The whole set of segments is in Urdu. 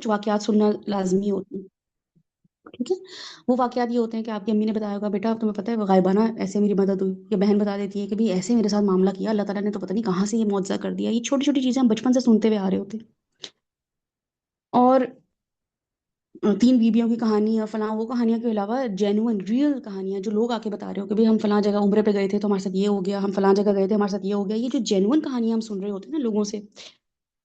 کچھ واقعات سننا لازمی ہوتے ہیں. ٹھیک ہے. وہ واقعات یہ ہوتے ہیں کہ آپ کی امی نے بتایا ہوگا بیٹا تمہیں پتہ ہے غائبانہ ایسے میری مدد ہوئی، یا بہن بتا دیتی ہے کہ بھی ایسے میرے ساتھ معاملہ کیا اللہ تعالیٰ نے، تو پتہ نہیں کہاں سے یہ معجزہ کر دیا. یہ چھوٹی چھوٹی چیزیں ہم بچپن سے سنتے ہوئے آ رہے ہوتے ہیں. اور 3 بیویوں کی کہانی اور فلاں وہ کہانیاں کے علاوہ جینوئن ریئل کہانیاں جو لوگ آ کے بتا رہے ہو کہ بھائی ہم فلاں جگہ عمرے پہ گئے تھے تو ہمارے ساتھ یہ ہو گیا، ہم فلاں جگہ گئے تھے ہمارے ساتھ یہ ہو گیا. یہ جو جینوئن کہانیاں ہم سن رہے ہوتے ہیں نا لوگوں سے،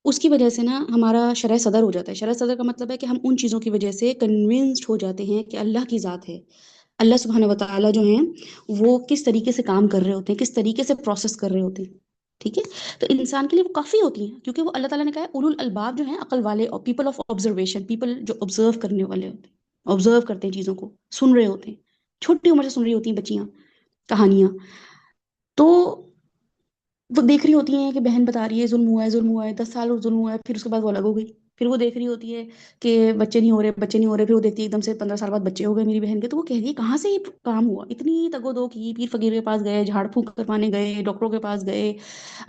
اس کی وجہ سے نا ہمارا شرح صدر ہو جاتا ہے. شرح صدر کا مطلب ہے کہ ہم ان چیزوں کی وجہ سے کنونسڈ ہو جاتے ہیں کہ اللہ کی ذات ہے. اللہ سبحانہ وتعالی جو ہیں وہ کس طریقے سے کام کر رہے ہوتے ہیں، کس طریقے سے پروسیس کر رہے ہوتے ہیں. ٹھیک ہے. تو انسان کے لیے وہ کافی ہوتی ہیں، کیونکہ وہ اللہ تعالیٰ نے کہا ہے اولو الالباب جو ہیں عقل والے، اور پیپل آف آبزرویشن، پیپل جو آبزرو کرنے والے ہوتے ہیں، آبزرو کرتے ہیں چیزوں کو، سن رہے ہوتے ہیں. چھوٹی عمر سے سن رہی ہوتی ہیں بچیاں کہانیاں. تو وہ دیکھ رہی ہوتی ہیں کہ بہن بتا رہی ہے ظلم ہوا ہے، ظلم ہوا ہے، 10 سال اور ظلم ہوا ہے، پھر اس کے بعد وہ الگ ہو گئی. پھر وہ دیکھ رہی ہوتی ہے کہ بچے نہیں ہو رہے، بچے نہیں ہو رہے، پھر وہ دیکھتی ہے ایک دم سے 15 سال بعد بچے ہو گئے میری بہن کے. تو وہ کہہ رہی ہے کہاں سے یہ کام ہوا، اتنی تگ و دو کی، پیر فقیر کے پاس گئے، جھاڑ پھونک کروانے گئے، ڈاکٹروں کے پاس گئے،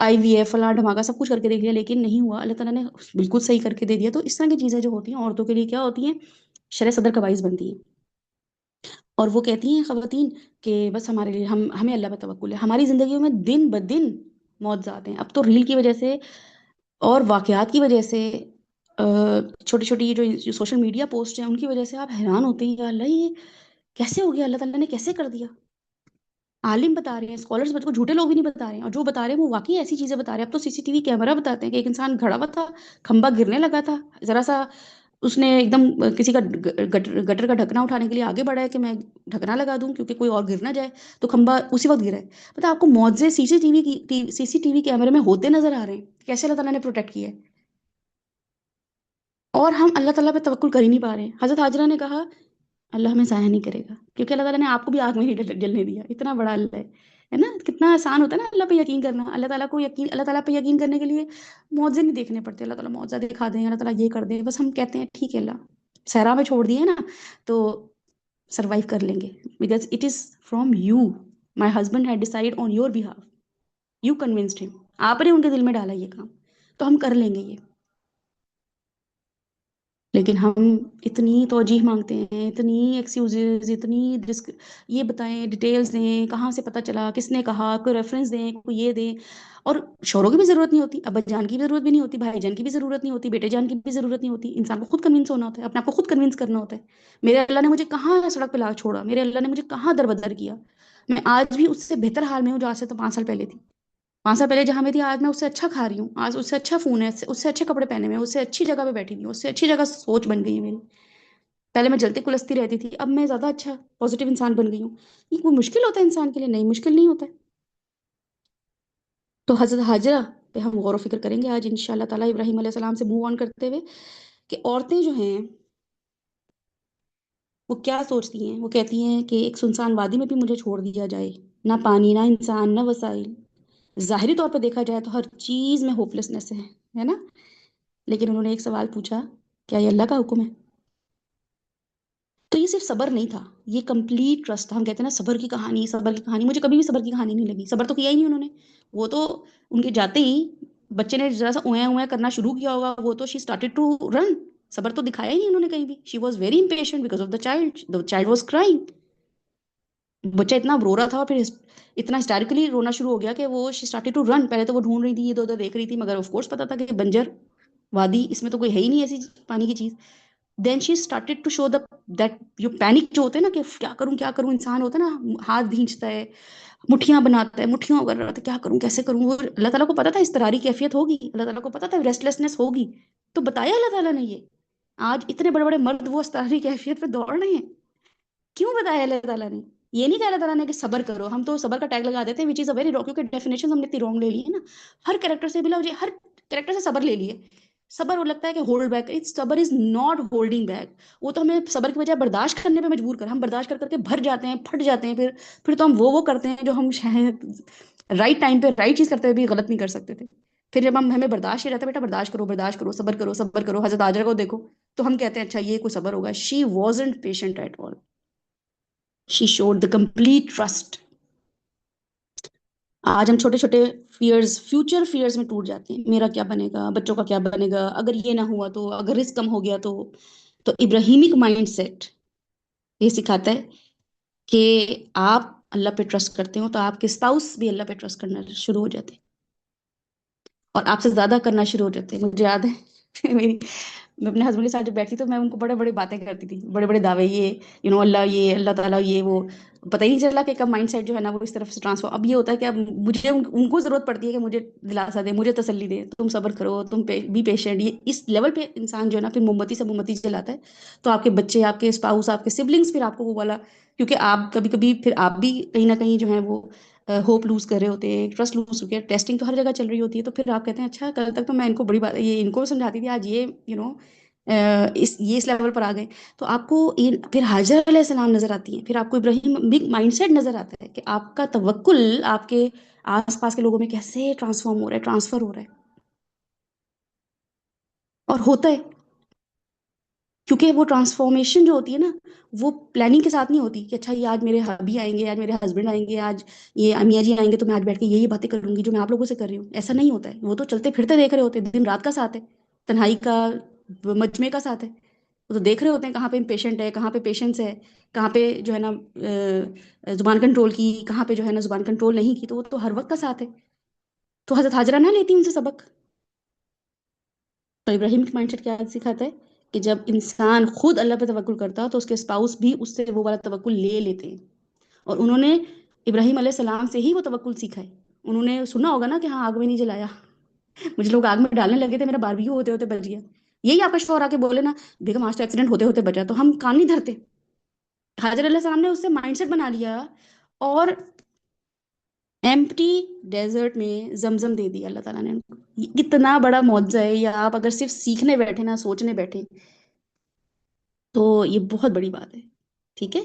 IVF فلاں دھماکہ سب کچھ کر کے دیکھ لیا لیکن نہیں ہوا. اللہ تعالیٰ نے بالکل صحیح کر کے دے دیا. تو اس طرح کی چیزیں جو ہوتی ہیں عورتوں کے لیے کیا ہوتی ہیں، شرح صدر کا باعث بنتی ہیں. اور وہ کہتی ہیں خواتین کہ بس ہمارے لیے ہمیں اللہ پہ توکل ہے. ہماری زندگیوں میں دن بدن معجزات ہیں. اب تو ریل کی وجہ سے اور واقعات کی وجہ سے، چھوٹی چھوٹی جو سوشل میڈیا پوسٹ ہیں ان کی وجہ سے آپ حیران ہوتے ہیں یا اللہ یہ کیسے ہو گیا، اللہ تعالیٰ نے کیسے کر دیا. عالم بتا رہے ہیں، اسکالرز بچ کو، جھوٹے لوگ بھی نہیں بتا رہے ہیں، اور جو بتا رہے ہیں وہ واقعی ایسی چیزیں بتا رہے ہیں. اب تو CCTV کیمرہ بتاتے ہیں کہ ایک انسان کھڑا ہوا تھا، کھمبا گرنے لگا تھا، ذرا سا اس نے ایک دم کسی کا گٹر کا ڈھکنا اٹھانے کے لیے آگے بڑھا ہے کہ میں ڈھکنا لگا دوں کیونکہ کوئی اور گر نہ جائے، تو کھمبا اسی وقت گرا ہے. پتا آپ کو معجزے CCTV کیمرے میں ہوتے نظر آ رہے ہیں، کیسے اللہ تعالیٰ نے پروٹیکٹ کیا ہے. اور ہم اللہ تعالیٰ پہ توکل کر ہی نہیں پا رہے ہیں. حضرت حاجرہ نے کہا اللہ ہمیں ضائع نہیں کرے گا، کیونکہ اللہ تعالیٰ نے آپ کو بھی آگ میں نہیں جلنے دیا. اتنا بڑا اللہ ہے نا. کتنا آسان ہوتا ہے نا اللہ پہ یقین کرنا. اللہ تعالیٰ پہ یقین کرنے کے لیے معجزے نہیں دیکھنے پڑتے. اللہ تعالیٰ معجزہ دکھا دیں، اللہ تعالیٰ یہ کر دیں، بس ہم کہتے ہیں ٹھیک ہے اللہ صحرا میں چھوڑ دیے نا تو سروائیو کر لیں گے. Because it is from you, my husband had decided on your behalf, you convinced him, آپ نے ان کے دل میں ڈالا یہ کام، تو ہم کر لیں گے یہ. لیکن ہم اتنی توجیہ مانگتے ہیں، اتنی ایکسکیوزز، اتنی یہ بتائیں، ڈیٹیلز دیں، کہاں سے پتہ چلا، کس نے کہا، کوئی ریفرنس دیں، کوئی یہ دیں. اور شوہروں کی بھی ضرورت نہیں ہوتی، ابا جان کی بھی ضرورت بھی نہیں ہوتی، بھائی جان کی بھی ضرورت نہیں ہوتی، بیٹے جان کی بھی ضرورت نہیں ہوتی. انسان کو خود کنونس ہونا ہوتا ہے، اپنے آپ کو خود کنونس کرنا ہوتا ہے. میرے اللہ نے مجھے کہاں سڑک پہ لا چھوڑا، میرے اللہ نے مجھے کہاں در بدر کیا. میں آج بھی اس سے بہتر حال میں ہوں جو آج سے تو 5 سال پہلے تھی. 5 سال پہلے جہاں میں تھی آج میں اس سے اچھا کھا رہی ہوں، آج اس سے اچھا فون ہے، اس سے اچھے کپڑے پہنے ہوئے، اس سے اچھی جگہ پہ بیٹھی ہوئی ہوں، اس سے اچھی جگہ سوچ بن گئی ہے میری. پہلے میں جلتی کلستی رہتی تھی، اب میں زیادہ اچھا پازیٹیو انسان بن گئی ہوں. یہ کوئی مشکل ہوتا ہے انسان کے لیے؟ نہیں، مشکل نہیں ہوتا ہے. تو حضرت حاجرہ پہ ہم غور و فکر کریں گے آج انشاءاللہ تعالیٰ، ابراہیم علیہ السلام سے موو آن کرتے ہوئے، کہ عورتیں جو ہیں وہ کیا سوچتی ہیں. وہ کہتی ہیں کہ ایک سنسان وادی میں بھی مجھے چھوڑ دیا جائے، نہ پانی، نہ انسان، نہ وسائل. ظاہری طور پہ دیکھا جائے تو ہر چیز میں ہوپلیسنس ہے نا. لیکن انہوں نے ایک سوال پوچھا، کیا یہ اللہ کا حکم ہے؟ تو یہ صرف صبر نہیں تھا، یہ کمپلیٹ ٹرسٹ تھا. ہم کہتے ہیں نا صبر کی کہانی، صبر کی کہانی. مجھے کبھی بھی صبر کی کہانی نہیں لگی. صبر تو کیا ہی نہیں انہوں نے. وہ تو ان کے جاتے ہی بچے نے ذرا سا اویا اویا کرنا شروع کیا ہوگا، وہ تو شی اسٹارٹیڈ ٹو رن. صبر تو دکھایا ہی نہیں انہوں نے کہیں بھی. She was very impatient because of the child was crying. بچہ اتنا رو رہا تھا اور پھر اتنا ہسٹیریکلی رونا شروع ہو گیا کہ وہ شی اسٹارٹیڈ ٹو رن. پہلے تو وہ ڈھونڈ رہی تھی، ادھر ادھر دیکھ رہی تھی، مگر آف کورس پتا تھا کہ بنجر وادی، اس میں تو کوئی ہے ہی نہیں ایسی پانی کی چیز. Then she started to show that جو پینک جو ہوتے ہیں نا کہ کیا کروں کیا کروں. انسان ہوتا ہے نا ہاتھ بھینچتا ہے، مٹھیاں بناتا ہے، مٹھیوں کر رہا تھا کیا کروں کیسے کروں. وہ اللہ تعالیٰ کو پتا تھا اضطراری کیفیت ہوگی، اللہ تعالیٰ کو پتا تھا ریسٹلیسنس ہوگی، تو بتایا اللہ تعالیٰ نے. یہ آج اتنے بڑے بڑے مرد وہ اضطراری کیفیت پہ دوڑ رہے ہیں، کیوں بتایا اللہ تعالیٰ نے؟ یہ نہیں کہا اللہ تعالیٰ نے کہ صبر کرو. ہم تو صبر کا ٹیگ لگا دیتے ہیں وچ از اے ویری رانگ، کیونکہ ڈیفینیشن ہم نے اتنی رانگ لے لی ہے نا. ہر کریکٹر سے بلا ہر کریکٹر سے صبر لے لیے. صبر وہ لگتا ہے کہ ہولڈ بیک، صبر از ناٹ ہولڈنگ بیک. وہ تو ہمیں صبر کی بجائے برداشت کرنے پہ مجبور کر، ہم برداشت کر کر کے بھر جاتے ہیں، پھٹ جاتے ہیں. پھر تو ہم وہ کرتے ہیں جو ہم شاید رائٹ ٹائم پہ رائٹ چیز کرتے ہوئے بھی غلط نہیں کر سکتے تھے. پھر جب ہمیں برداشت ہی رہتا ہے بیٹا برداشت کرو برداشت کرو، صبر کرو صبر کرو. حضرت حاجرہ کو دیکھو تو ہم کہتے ہیں اچھا یہ کوئی صبر ہوگا. She wasn't patient at all. She showed the complete trust. آج ہم چھوٹے چھوٹے فیئرز، فیوچر فیئرز میں ٹوٹ جاتے ہیں، میرا کیا بنے گا، بچوں کا کیا بنے گا، اگر یہ نہ ہوا تو، اگر رزق کم ہو گیا تو ابراہیمک مائنڈ سیٹ یہ سکھاتا ہے کہ آپ اللہ پہ ٹرسٹ کرتے ہو تو آپ کے اسپاؤس بھی اللہ پہ ٹرسٹ کرنا شروع ہو جاتے ہیں اور آپ سے زیادہ کرنا شروع ہو جاتے ہیں. مجھے یاد ہے میری، میں اپنے ہسبینڈ کے ساتھ جب بیٹھی تو میں ان کو بڑے بڑے باتیں کرتی تھی، بڑے بڑے دعوے، یہ اللہ، یہ اللہ تعالیٰ، یہ وہ. پتہ ہی نہیں چلا کہ کب مائنڈ سیٹ جو ہے نا وہ اس طرف سے ٹرانسفر. اب یہ ہوتا ہے کہ اب مجھے ان کو ضرورت پڑتی ہے کہ مجھے دلاسا دے، مجھے تسلی دے، تم صبر کرو، تم بی پیشنٹ. یہ اس لیول پہ انسان جو ہے نا پھر موم بتی سے موم بتی جلاتا ہے. تو آپ کے بچے، آپ کے اسپاؤس، آپ کے سبلنگس پھر آپ کو وہ والا، کیونکہ آپ کبھی کبھی پھر آپ بھی کہیں نہ کہیں جو ہے وہ ہوپ لوز کر رہے ہوتے ہیں، ٹرسٹ لوز ہو گیا، ٹیسٹنگ تو ہر جگہ چل رہی ہوتی ہے. تو پھر آپ کہتے ہیں اچھا کل تک تو میں ان کو بڑی بات یہ ان کو سمجھاتی تھی، آج یہ اس لیول پر آ گئے. تو آپ کو پھر حاجر علیہ السلام نظر آتی ہیں، پھر آپ کو ابراہیم بگ مائنڈ سیٹ نظر آتا ہے کہ آپ کا توکل آپ کے آس پاس کے لوگوں میں کیسے ٹرانسفارم ہو رہا ہے، ٹرانسفر ہو رہا ہے. اور ہوتا ہے، کیونکہ وہ ٹرانسفارمیشن جو ہوتی ہے نا وہ پلاننگ کے ساتھ نہیں ہوتی کہ اچھا یہ آج میرے حبی آئیں گے، آج میرے ہسبینڈ آئیں گے، آج یہ امیہ جی آئیں گے تو میں آج بیٹھ کے یہی باتیں کروں گی جو میں آپ لوگوں سے کر رہی ہوں. ایسا نہیں ہوتا ہے. وہ تو چلتے پھرتے دیکھ رہے ہوتے ہیں، دن رات کا ساتھ ہے، تنہائی کا، مجمع کا ساتھ ہے. وہ تو دیکھ رہے ہوتے ہیں کہاں پہ پیشنٹ ہے، کہاں پہ پیشنس ہے، کہاں پہ جو ہے نا زبان کنٹرول کی، کہاں پہ جو ہے نا زبان کنٹرول نہیں کی. تو وہ تو ہر وقت کا ساتھ ہے. تو حضرت حاجرہ نہ لیتی ان سے سبق. تو ابراہیم کی مائنڈ سیٹ کیا سکھاتا ہے کہ جب انسان خود اللہ پہ توکل کرتا ہے تو اس کے اسپاؤس بھی اس سے وہ والا توکل لے لیتے ہیں. اور انہوں نے ابراہیم علیہ السلام سے ہی وہ توکل سیکھا ہے. انہوں نے سنا ہوگا نا کہ ہاں آگ میں نہیں جلایا، مجھے لوگ آگ میں ڈالنے لگے تھے، میرا باربیکیو ہوتے ہوتے بچ گیا. یہی آپ کا شوہر آ کے بولے نا بیگم آج تو ایکسیڈنٹ ہوتے ہوتے بچا، تو ہم کان نہیں دھرتے. حاضر علیہ السلام نے اس سے مائنڈ سیٹ بنا لیا اور ایمپٹی ڈیزرٹ میں زمزم دے دیا اللہ تعالیٰ نے ان کو. یہ اتنا بڑا معجزہ ہے. یا آپ اگر صرف سیکھنے بیٹھے نا، سوچنے بیٹھے، تو یہ بہت بڑی بات ہے. ٹھیک ہے.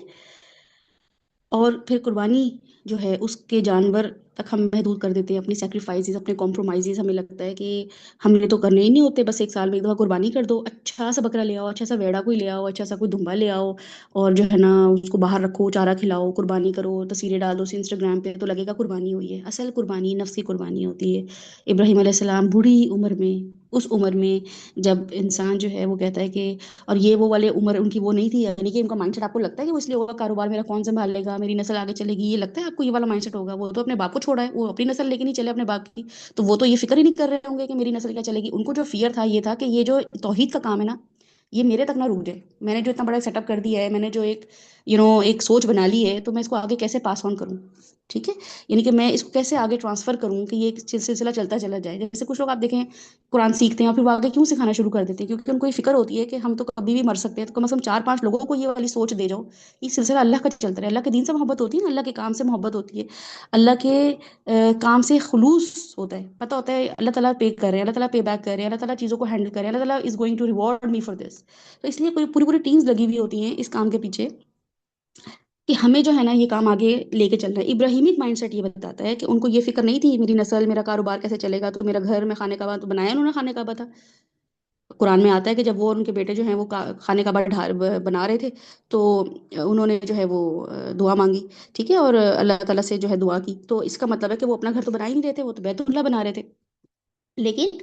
اور پھر قربانی جو ہے اس کے جانور تک ہم محدود کر دیتے ہیں، اپنی سیکریفائسز، اپنے کمپرومائزز. ہمیں لگتا ہے کہ ہم نے تو کرنے ہی نہیں ہوتے، بس ایک سال میں ایک دفعہ قربانی کر دو، اچھا سا بکرا لے آؤ، اچھا سا ویڑا کوئی لے آؤ، اچھا سا کوئی دمبا لے آؤ، اور جو ہے نا اس کو باہر رکھو، چارہ کھلاؤ، قربانی کرو، تصویریں ڈال دو انسٹاگرام پہ تو لگے گا قربانی ہوئی ہے. اصل قربانی نفسی قربانی ہوتی ہے. ابراہیم علیہ السلام بوڑھی عمر میں، اس عمر میں جب انسان جو ہے وہ کہتا ہے کہ، اور یہ وہ والے عمر ان کی وہ نہیں تھی، یعنی کہ ان کا مائنڈ سیٹ آپ کو لگتا ہے کہ وہ اس لیے ہوگا کاروبار میرا کون سنبھال لے گا، میری نسل آگے چلے گی، یہ لگتا ہے آپ کو یہ والا مائنڈ سیٹ ہوگا. وہ تو اپنے باپ کو چھوڑا ہے، وہ اپنی نسل لے کے نہیں چلے اپنے باپ کی. تو وہ تو یہ فکر ہی نہیں کر رہے ہوں گے کہ میری نسل کیا چلے گی. ان کو جو فیئر تھا یہ تھا کہ یہ جو توحید کا کام ہے نا یہ میرے تک نہ رک جائے. میں نے جو اتنا بڑا سیٹ اپ کر دیا ہے، میں نے جو ایک ایک سوچ بنا لی ہے، تو میں اس کو آگے کیسے پاس آن کروں. ٹھیک ہے. یعنی کہ میں اس کو کیسے آگے ٹرانسفر کروں کہ یہ سلسلہ چلتا چلا جائے. جیسے کچھ لوگ آپ دیکھیں قرآن سیکھتے ہیں اور پھر وہ آگے کیوں سکھانا شروع کر دیتے ہیں، کیونکہ ان کو یہ فکر ہوتی ہے کہ ہم تو کبھی بھی مر سکتے ہیں، تو کم از کم 4-5 لوگوں کو یہ والی سوچ دے جاؤ. یہ سلسلہ اللہ کا چلتا رہے. اللہ کے دین سے محبت ہوتی ہے نا، اللہ کے کام سے محبت ہوتی ہے، اللہ کے کام سے خلوص ہوتا ہے. پتہ ہوتا ہے اللہ تعالیٰ پے کر رہے ہیں، اللہ تعالیٰ پے بیک کر رہے ہیں، اللہ تعالیٰ چیزوں کو ہینڈل کر رہے ہیں، اللہ تعالیٰ is going to reward me for this. تو اس لیے کوئی پوری پوری ٹیمز لگی ہوئی ہوتی ہیں اس کام کے پیچھے کہ ہمیں جو ہے نا یہ کام آگے لے کے چلنا ہے. ابراہیمی مائنڈ سیٹ یہ بتاتا ہے کہ ان کو یہ فکر نہیں تھی میری نسل، میرا کاروبار کیسے چلے گا. تو میرا گھر میں خانے کعبہ تو بنایا انہوں نے، خانے کعبہ تھا. قرآن میں آتا ہے کہ جب وہ اور ان کے بیٹے جو ہیں وہ خانے کعبہ بنا رہے تھے تو انہوں نے جو ہے وہ دعا مانگی. ٹھیک ہے. اور اللہ تعالیٰ سے جو ہے دعا کی. تو اس کا مطلب ہے کہ وہ اپنا گھر تو بنا ہی نہیں رہے تھے، وہ تو بیت اللہ بنا رہے تھے. لیکن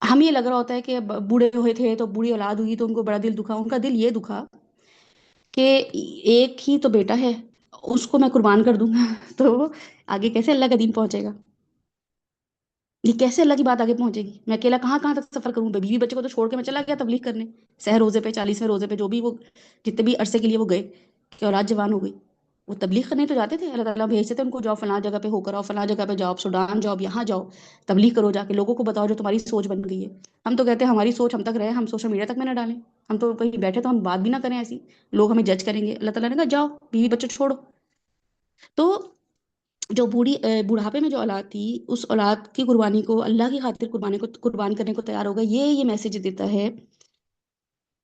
ہمیں یہ لگ رہا ہوتا ہے کہ بوڑھے ہوئے تھے تو بوڑھی اولاد ہوئی تو ان کو بڑا دل دکھا. ان کا دل یہ دکھا کہ ایک ہی تو بیٹا ہے، اس کو میں قربان کر دوں گا تو آگے کیسے اللہ کا دین پہنچے گا. یہ کیسے اللہ کی بات آگے پہنچے گی. میں اکیلا کہاں کہاں تک سفر کروں. بیوی بچے کو تو چھوڑ کے میں چلا گیا تبلیغ کرنے، سہ روزے پہ، 40ویں روزے پہ، جو بھی وہ جتنے بھی عرصے کے لیے وہ گئے کہ اولاد جوان ہو گئی. وہ تبلیغ کرنے تو جاتے تھے، اللہ تعالیٰ بھیجتے تھے ان کو، جاؤ فلاں جگہ پہ ہو کر آؤ، فلاں جگہ پہ جاؤ، سوڈان جاؤ، یہاں جاؤ، تبلیغ کرو، جا کے لوگوں کو بتاؤ جو تمہاری سوچ بن گئی ہے. ہم تو کہتے ہیں ہماری سوچ ہم تک رہے، ہم سوشل میڈیا تک میں نہ ڈالیں، ہم تو کہیں بیٹھے تو ہم بات بھی نہ کریں ایسی، لوگ ہمیں جج کریں گے. اللہ تعالیٰ نے کہا جاؤ بیوی بچے چھوڑو. تو جو بوڑھاپے میں جو اولاد تھی اس اولاد کی قربانی کو، اللہ کی خاطر قربانی کو قربان کرنے کو تیار ہوگا. یہ میسج دیتا ہے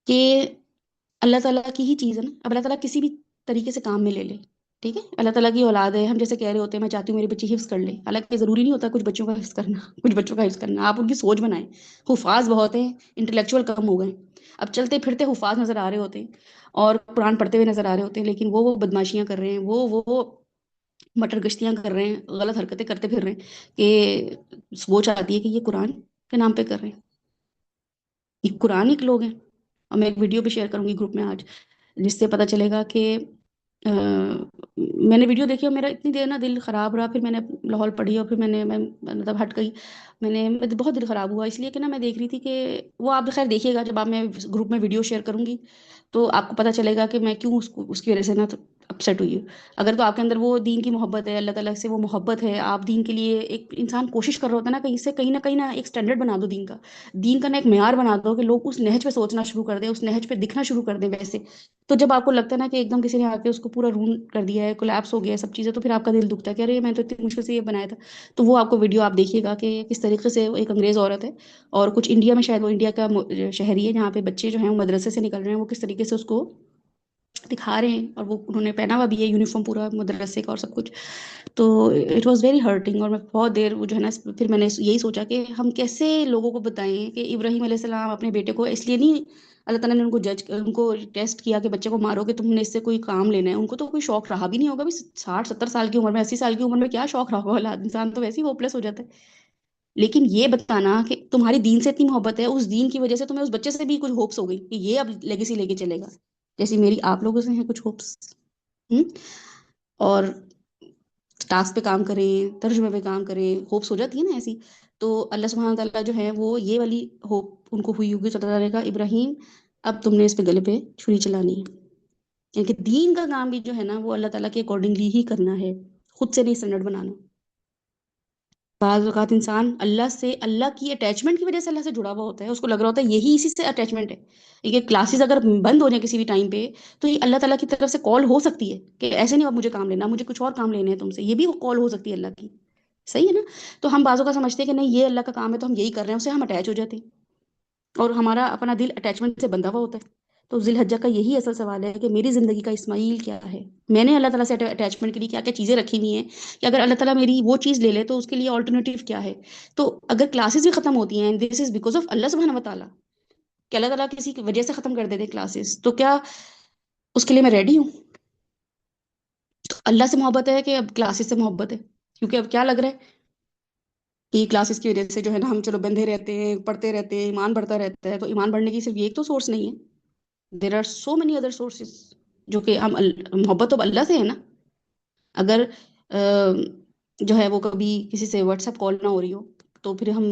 کہ اللہ تعالیٰ کی ہی چیز ہے نا. اب اللہ تعالیٰ کسی بھی طریقے سے کام میں لے لے. ٹھیک ہے. اللہ تعالیٰ کی اولاد ہے، ہم جیسے کہہ رہے ہوتے ہیں میں چاہتی ہوں میری بچی حفظ کر لے. حالانکہ ضروری نہیں ہوتا کچھ بچوں کا حفظ کرنا کچھ بچوں کا حفظ کرنا. آپ ان کی سوچ بنائیں. حفاظ بہت ہیں، انٹلیکچوئل کم ہو گئے. اب چلتے پھرتے حفاظ نظر آ رہے ہوتے ہیں اور قرآن پڑھتے ہوئے نظر آ رہے ہوتے ہیں، لیکن وہ بدماشیاں کر رہے ہیں، وہ مٹر گشتیاں کر رہے ہیں، غلط حرکتیں کرتے پھر رہے ہیں کہ وہ چاہتی ہے کہ یہ قرآن کے نام پہ کر رہے ہیں، یہ قرآن ہی کے لوگ ہیں۔ اور میں ایک ویڈیو بھی شیئر کروں گی گروپ میں آج، جس سے پتہ چلے گا کہ آ، میں نے ویڈیو دیکھی اور میرا اتنی دیر نا دل خراب رہا، پھر میں نے لاہور پڑھی اور پھر میں مطلب ہٹ گئی، میں بہت دل خراب ہوا، اس لیے کہ نا میں دیکھ رہی تھی کہ وہ آپ خیر دیکھیے گا جب آپ میں گروپ میں ویڈیو شیئر کروں گی تو آپ کو پتہ چلے گا کہ میں کیوں اس کی وجہ سے نا اپسیٹ ہوئی ہوں۔ اگر تو آپ کے اندر وہ دین کی محبت ہے، اللہ تعالیٰ سے وہ محبت ہے، آپ دین کے لیے ایک انسان کوشش کر رہا ہوتا ہے نا کہیں سے کہیں نہ ایک سٹینڈرڈ بنا دو دین کا، دین کا نا ایک معیار بنا دو کہ لوگ اس نہج پہ سوچنا شروع کر دیں، اس نہج پہ دکھنا شروع کر دیں ویسے۔ تو جب آپ کو لگتا ہے نا کہ ایک دم کسی نے آ کے اس کو پورا رون کر دیا ہے، کولیپس ہو گیا ہے سب چیزیں، تو پھر آپ کا دل دکھتا ہے کہ ارے میں تو اتنی مشکل سے یہ بنایا تھا۔ تو وہ آپ کو ویڈیو آپ دیکھیے گا کہ کس طریقے سے وہ ایک انگریز عورت ہے، اور کچھ انڈیا میں شاید وہ انڈیا کا شہری ہے جہاں پہ بچے جو ہیں وہ مدرسے سے نکل رہے ہیں، وہ کس طریقے سے اس کو دکھا رہے ہیں، اور وہ انہوں نے پہنا ہوا بھی ہے یونیفارم پورا مدرسے کا اور سب کچھ۔ تو اٹ واز ویری ہرٹنگ، اور میں بہت دیر وہ جو ہے نا پھر میں نے یہی سوچا کہ ہم کیسے لوگوں کو بتائیں کہ ابراہیم علیہ السلام اپنے بیٹے کو اس لیے نہیں اللہ تعالیٰ نے ان کو ٹیسٹ کیا کہ بچے کو مارو کہ تم نے اس سے کوئی کام لینا ہے، ان کو تو کوئی شوق رہا بھی نہیں ہوگا بھی 60 70 سال کی عمر میں، 80 سال کی عمر میں کیا شوق رہا ہوگا، انسان تو ویسے ہی ہوپلیس ہو جاتا ہے۔ لیکن یہ بتانا کہ تمہاری دین سے اتنی محبت ہے، اس دین کی وجہ سے تمہیں اس بچے سے بھی کچھ ہوپس ہو گئی کہ یہ اب لیگیسی لے کے چلے گا، جیسی میری آپ لوگوں سے ہیں کچھ ہوپس۔ اور ٹاسک پہ کام کریں، ترجمے پہ کام کریں، ہوپس ہو جاتی ہے نا ایسی۔ تو اللہ سبحانہ تعالیٰ جو ہے وہ یہ والی ہوپ ان کو ہوئی ہوگی، تو اللہ تعالیٰ نے کہا ابراہیم اب تم نے اس پہ گلے پہ چھری چلانی ہے، یعنی کہ دین کا کام بھی جو ہے نا وہ اللہ تعالیٰ کے اکارڈنگلی ہی کرنا ہے، خود سے نہیں اسٹینڈرڈ بنانا۔ بعض اوقات انسان اللہ سے، اللہ کی اٹیچمنٹ کی وجہ سے اللہ سے جڑا ہوا ہوتا ہے، اس کو لگ رہا ہوتا ہے یہی اسی سے اٹیچمنٹ ہے، یہ کلاسز اگر بند ہو جائیں کسی بھی ٹائم پہ تو یہ اللہ تعالیٰ کی طرف سے کال ہو سکتی ہے کہ ایسے نہیں اب مجھے کام لینا، مجھے کچھ اور کام لینے ہیں تم سے، یہ بھی کال ہو سکتی ہے اللہ کی، صحیح ہے نا؟ تو ہم بعضوں کا سمجھتے ہیں کہ نہیں یہ اللہ کا کام ہے تو ہم یہی کر رہے ہیں، اسے ہم اٹیچ ہو جاتے ہیں، اور ہمارا اپنا دل اٹیچمنٹ سے بندھا ہوا ہوتا ہے۔ تو ذی الحجہ کا یہی اصل سوال ہے کہ میری زندگی کا اسماعیل کیا ہے، میں نے اللہ تعالیٰ سے اٹیچمنٹ کے لیے کیا کیا چیزیں رکھی ہوئی ہیں، کہ اگر اللہ تعالیٰ میری وہ چیز لے لے تو اس کے لیے آلٹرنیٹیو کیا ہے۔ تو اگر کلاسز بھی ختم ہوتی ہیں، دس از بیکاز آف اللہ سبحانہ وتعالیٰ، کہ اللہ تعالیٰ کسی کی وجہ سے ختم کر دیتے کلاسز، تو کیا اس کے لیے میں ریڈی ہوں؟ تو اللہ سے محبت ہے کہ اب کلاسز سے محبت ہے؟ کیونکہ اب کیا لگ رہا ہے کہ کلاسز کی وجہ سے جو ہے نا ہم چلو بندھے رہتے ہیں، پڑھتے رہتے ہیں، ایمان بڑھتا رہتا ہے، تو ایمان بڑھنے کی صرف یہ ایک تو سورس نہیں ہے، there are so many other sources, جو کہ ہم محبت تو اللہ سے ہے نا۔ اگر جو ہے وہ کبھی کسی سے واٹس ایپ کال نہ ہو رہی ہو تو پھر ہم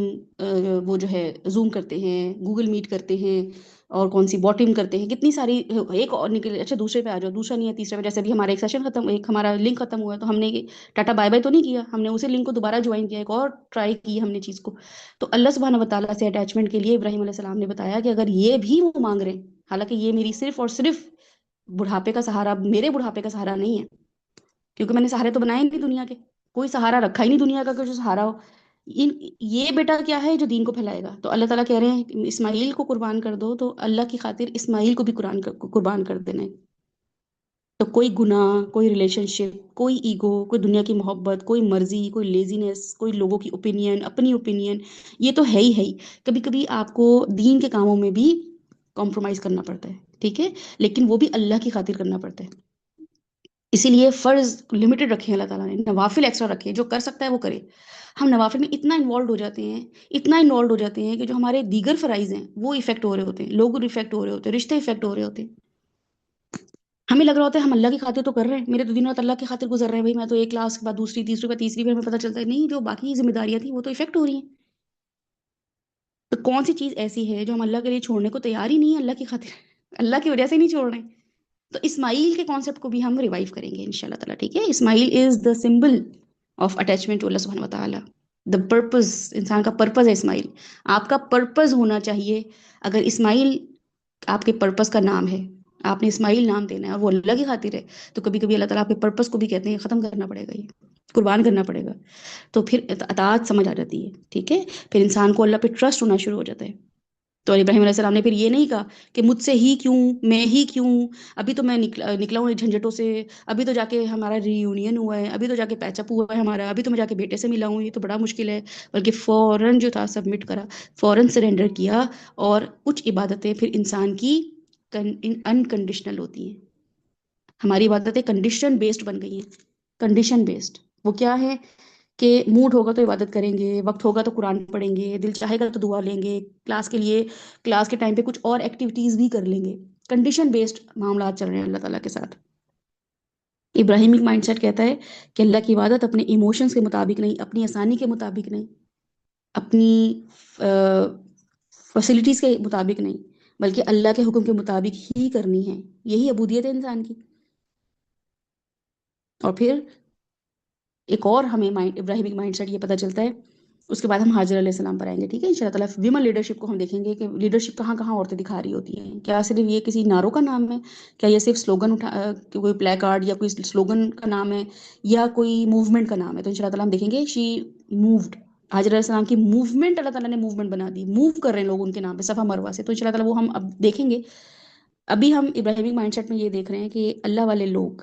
وہ جو ہے زوم کرتے ہیں، گوگل میٹ کرتے ہیں، اور کون سی باٹم کرتے ہیں، کتنی ساری، ایک اور نکل اچھا دوسرے پہ آ جاؤ، دوسرا نہیں ہے تیسرے پہ، جیسے بھی ہمارا ایک سیشن ختم، ایک ہمارا لنک ختم ہوا ہے تو ہم نے ٹاٹا بائی بائی تو نہیں کیا، ہم نے اسی لنک کو دوبارہ جوائن کیا، ایک اور ٹرائی کی ہم نے چیز کو۔ تو اللہ سبحانہ وتعالیٰ سے اٹیچمنٹ کے لیے ابراہیم علیہ السلام نے بتایا کہ اگر یہ بھی وہ مانگ رہے ہیں، حالانکہ یہ میری صرف اور صرف بڑھاپے کا سہارا، میرے بڑھاپے کا سہارا نہیں ہے، کیونکہ میں نے سہارے تو بنائے نہیں دنیا کے، کوئی سہارا رکھا ہی نہیں دنیا کا کہ جو سہارا ہو، ان یہ بیٹا کیا ہے جو دین کو پھیلائے گا؟ تو اللہ تعالیٰ کہہ رہے ہیں کہ اسماعیل کو قربان کر دو، تو اللہ کی خاطر اسماعیل کو بھی قربان کر دینا ہے۔ تو کوئی گناہ، کوئی ریلیشن شپ، کوئی ایگو، کوئی دنیا کی محبت، کوئی مرضی، کوئی لیزینس، کوئی لوگوں کی اوپینین، اپنی اوپینین، یہ تو ہے ہی، کبھی کبھی آپ کو دین کے کاموں میں بھی کمپرومائز کرنا پڑتا ہے، ٹھیک ہے، لیکن وہ بھی اللہ کی خاطر کرنا پڑتا ہے۔ اسی لیے فرض لمیٹڈ رکھے ہیں اللہ تعالیٰ نے، نوافل ایکسٹرا رکھے ہیں، جو کر سکتا ہے وہ کرے۔ ہم نوافل میں اتنا انوالوڈ ہو جاتے ہیں، اتنا انوالوڈ ہو جاتے ہیں کہ جو ہمارے دیگر فرائض ہیں وہ افیکٹ ہو رہے ہوتے ہیں، لوگ افیکٹ ہو رہے ہوتے ہیں، رشتے افیکٹ ہو رہے ہوتے ہیں، ہمیں لگ رہا ہوتا ہے ہم اللہ کی خاطر تو کر رہے ہیں، میرے تو دن رات اللہ کی خاطر گزر رہے ہیں بھائی، میں تو ایک کلاس کے بعد دوسری، تیسری کے بعد تیسری، پھر ہمیں پتہ چلتا ہے نہیں جو باقی ذمہ داریاں تھیں وہ تو افیکٹ ہو رہی ہیں۔ تو کون سی چیز ایسی ہے جو ہم اللہ کے لیے چھوڑنے کو تیار ہی نہیں ہے، اللہ کی خاطر، اللہ کی وجہ سے ہی نہیں چھوڑ رہے ہیں؟ تو اسماعیل کے کانسیپٹ کو بھی ہم ریوائو کریں گے انشاءاللہ تعالیٰ، ٹھیک ہے؟ Ismail is the symbol of attachment to Allah سبحانہ وتعالیٰ، دا پرپز، انسان کا پرپز ہے اسماعیل، آپ کا پرپز ہونا چاہیے۔ اگر اسماعیل آپ کے پرپز کا نام ہے، آپ نے اسماعیل نام دینا ہے اور وہ اللہ کی خاطر ہے، تو کبھی کبھی اللہ تعالیٰ آپ کے پرپز کو بھی کہتے ہیں ختم کرنا پڑے گا، یہ قربان کرنا پڑے گا، تو پھر اطاعت سمجھ آ جاتی ہے، ٹھیک ہے؟ پھر انسان کو اللہ پہ ٹرسٹ ہونا شروع ہو جاتا ہے۔ تو ابراہیم علیہ السلام نے پھر یہ نہیں کہا کہ مجھ سے ہی کیوں، میں ہی کیوں، ابھی تو میں نکلا ہوں جھنجھٹوں سے، ابھی تو جا کے ہمارا ری یونین ہوا ہے، ابھی تو جا کے پیچ اپ ہوا ہے ہمارا، ابھی تو میں جا کے بیٹے سے ملا ہوں، یہ تو بڑا مشکل ہے، بلکہ فوراً جو تھا سبمٹ کرا، فوراً سرنڈر کیا، اور کچھ عبادتیں پھر انسان کی انکنڈیشنل ہوتی ہیں، ہماری عبادتیں کنڈیشن بیسڈ بن گئی ہیں، کنڈیشن بیسڈ. وہ کیا ہے کہ موڈ ہوگا تو عبادت کریں گے، وقت ہوگا تو قرآن پڑھیں گے، دل چاہے گا تو دعا لیں گے، کلاس کے لیے کلاس کے ٹائم پہ کچھ اور ایکٹیویٹیز بھی کر لیں گے. کنڈیشن بیسڈ معاملات چل رہے ہیں اللہ تعالیٰ کے ساتھ. ابراہیمک مائنڈ سیٹ کہتا ہے کہ اللہ کی عبادت اپنے ایموشنز کے مطابق نہیں، اپنی آسانی کے مطابق نہیں، اپنی فیسلٹیز کے مطابق نہیں، بلکہ اللہ کے حکم کے مطابق ہی کرنی ہے. یہی عبودیت ہے انسان کی. اور پھر ایک اور ہمیں ابراہیمک مائنڈ سیٹ یہ پتہ چلتا ہے. اس کے بعد ہم حاجر علیہ السلام پر آئیں گے، ٹھیک ہے ان شاء اللہ تعالیٰ. ویمن لیڈرشپ کو ہم دیکھیں گے کہ لیڈرشپ کہاں کہاں عورتیں دکھا رہی ہوتی ہیں. کیا صرف یہ کسی نعروں کا نام ہے؟ کیا یہ صرف سلوگن کوئی پلے کارڈ یا کوئی سلوگن کا نام ہے، یا کوئی موومنٹ کا نام ہے؟ تو ان شاء اللہ تعالیٰ ہم دیکھیں گے شی مووڈ. حاجر علیہ السلام کی موومنٹ اللہ تعالیٰ نے موومنٹ بنا دی، موو کر رہے ہیں لوگ ان کے نام پہ صفا مروہ سے. تو ان شاء اللہ تعالیٰ وہ ہم اب دیکھیں گے. ابھی ہم ابراہیمک مائنڈ سیٹ میں یہ دیکھ رہے ہیں کہ اللہ والے لوگ،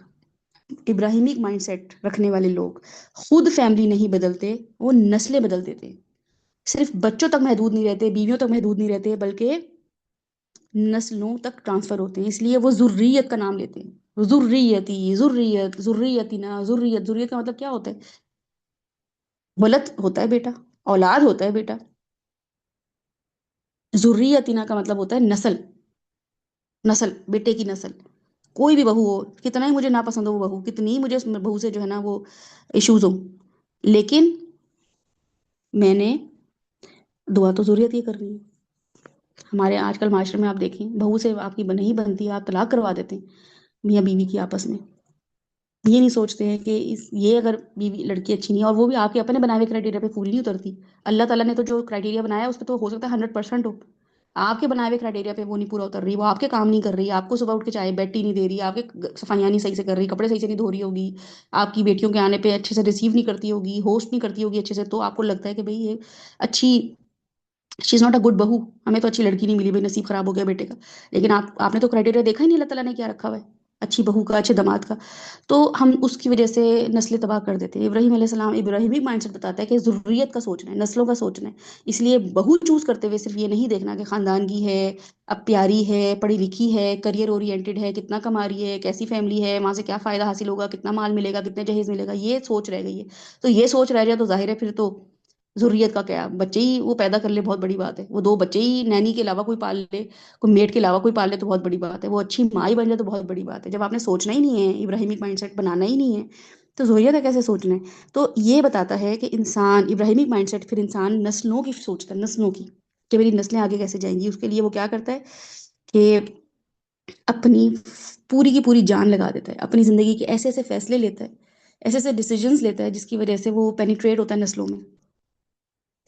ابراہیمک مائنڈ سیٹ رکھنے والے لوگ خود فیملی نہیں بدلتے، وہ نسلیں بدل دیتے ہیں. صرف بچوں تک محدود نہیں رہتے، بیویوں تک محدود نہیں رہتے، بلکہ نسلوں تک ٹرانسفر ہوتے ہیں. اس لیے وہ ذریت کا نام لیتے ہیں. ذریتی، ذریت، ذریتنا، ذریت. ذریت کا مطلب کیا ہوتا ہے؟ ولد ہوتا ہے بیٹا، اولاد ہوتا ہے بیٹا. ذریتنا کا مطلب ہوتا ہے نسل. نسل، بیٹے کی نسل. کوئی بھی بہو ہو، کتنا ہی مجھے ناپسند ہو وہ بہو، کتنی ہی مجھے اس بہو سے جو ہے نا وہ ایشوز ہو، لیکن میں نے دعا تو ضروریت یہ کرنی ہے. ہمارے آج کل معاشرے میں آپ دیکھیں، بہو سے آپ کی نہیں بنتی، آپ طلاق کروا دیتے ہیں میاں بیوی کی آپس میں. یہ نہیں سوچتے ہیں کہ یہ اگر بیوی لڑکی اچھی نہیں ہے، اور وہ بھی آپ کے اپنے بنائے ہوئے کرائٹیریا پہ پھول نہیں اترتی. اللہ تعالیٰ نے تو جو کرائٹیریا بنایا ہے اس پہ تو ہو سکتا ہے 100% ہو، آپ کے بنائے ہوئے کرائٹیریا پہ وہ نہیں پورا اتر رہی، وہ آپ کے کام نہیں کر رہی، آپ کو صبح اٹھ کے چائے بیڈ ٹی نہیں دے رہی، آپ کے صفائیاں نہیں صحیح سے کر رہی، کپڑے صحیح سے نہیں دھو رہی ہوگی، آپ کی بیٹیوں کے آنے پہ اچھے سے ریسیو نہیں کرتی ہوگی، ہوسٹ نہیں کرتی ہوگی اچھے سے، تو آپ کو لگتا ہے کہ بھئی یہ اچھی، شی از ناٹ اے گڈ بہو، ہمیں تو اچھی لڑکی نہیں ملی، بھائی نصیب خراب ہو گیا بیٹے کا. لیکن آپ نے تو کرائٹیریا دیکھا ہی نہیں اللہ تعالیٰ نے کیا رکھا ہوا ہے اچھی بہو کا، اچھے داماد کا. تو ہم اس کی وجہ سے نسلیں تباہ کر دیتے ہیں. ابراہیم علیہ السلام ابراہیمی مائنڈ سیٹ بتاتا ہے کہ ضروریت کا سوچنا ہے، نسلوں کا سوچنا ہے. اس لیے بہو چوز کرتے ہوئے صرف یہ نہیں دیکھنا کہ خاندانگی ہے، اب پیاری ہے، پڑھی لکھی ہے، کریئر اورینٹڈ ہے، کتنا کما رہی ہے، کیسی فیملی ہے، وہاں سے کیا فائدہ حاصل ہوگا، کتنا مال ملے گا، کتنے جہیز ملے گا، یہ سوچ رہ گئی ہے. تو یہ سوچ رہ جائے تو ظاہر ہے پھر تو ضروریت کا کیا، بچے ہی وہ پیدا کر لے بہت بڑی بات ہے. وہ 2 بچے ہی نینی کے علاوہ کوئی پال لے، کوئی میڈ کے علاوہ کوئی پال لے تو بہت بڑی بات ہے. وہ اچھی ماں ہی بن جائے تو بہت بڑی بات ہے. جب آپ نے سوچنا ہی نہیں ہے، ابراہیمک مائنڈ سیٹ بنانا ہی نہیں ہے، تو ضروریت ہے کیسے سوچنا ہے؟ تو یہ بتاتا ہے کہ انسان ابراہیمک مائنڈ سیٹ، پھر انسان نسلوں کی سوچتا ہے، نسلوں کی، کہ میری نسلیں آگے کیسے جائیں گی. اس کے لیے وہ کیا کرتا ہے کہ اپنی پوری کی پوری جان لگا دیتا ہے، اپنی زندگی کے ایسے ایسے فیصلے لیتا ہے، ایسے ایسے ڈیسیجنز لیتا ہے جس کی وجہ سے وہ پینیٹریٹ ہوتا ہے نسلوں میں.